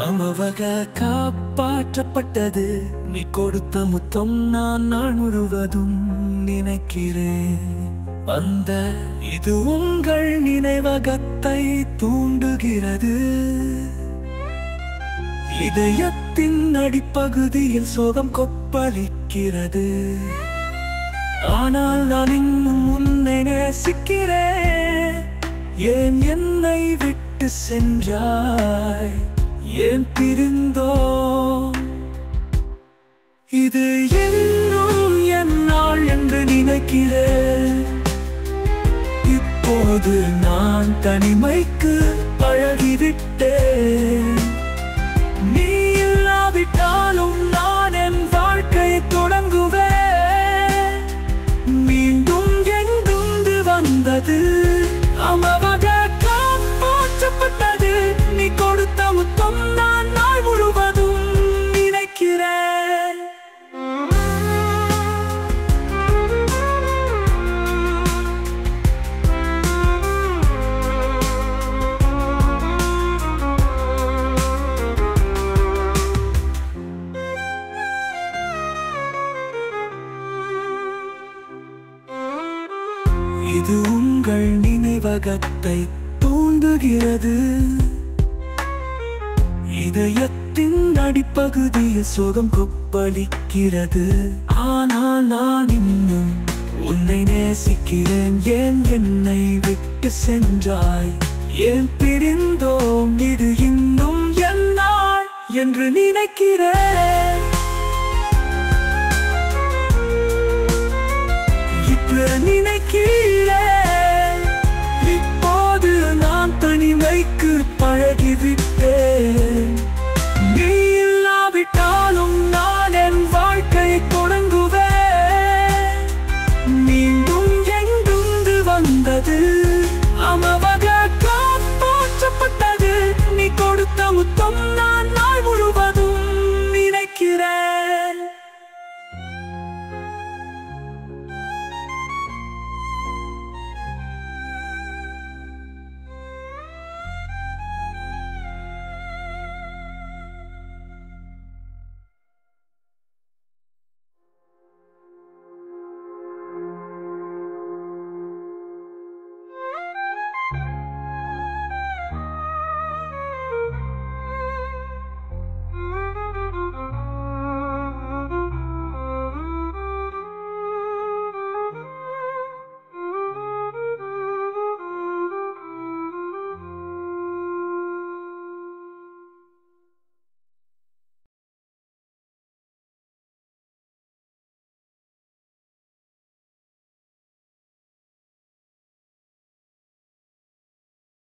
அமவக காப்பாற்றப்பட்டது. நீ கொடுத்த முத்தம் நான் நாள் முழுவதும் நினைக்கிறேன். அந்த இது உங்கள் நினைவகத்தை தூண்டுகிறது. இதயத்தின் அடிப்பகுதியில் சோகம் கொப்பளிக்கிறது. ஆனால் நான் இன்னும் உன்னை நேசிக்கிறேன். ஏன் என்னை விட்டு சென்றாய்? ஏன் பிரிந்தோம்? இது இன்னும் என் நாள் என்று நினைக்கிறேன். இப்போது நான் தனிமைக்கு பழகிவிட்டேன். நீ இல்லாவிட்டாலும் நான் என் வாழ்க்கையை தொடங்குவேன். மீண்டும் எங்கிருந்து வந்தது? அமவக காப்பாற்றப்பட்டது. நீ கொடுத்த முத்தம் நான் நாள் முழுவதும் நினைக்கிறேன். இது உங்கள் நினைவகத்தை தூண்டுகிறது. இதயத்தின் அடிப்பகுதியில் சோகம் கொப்பளிக்கிறது. ஆனால் நான் இன்னும் உன்னை நேசிக்கிறேன். ஏன் என்னை விட்டு சென்றாய்? ஏன் பிரிந்தோம்? இது இன்னும் என் நாள் என்று நினைக்கிறேன்.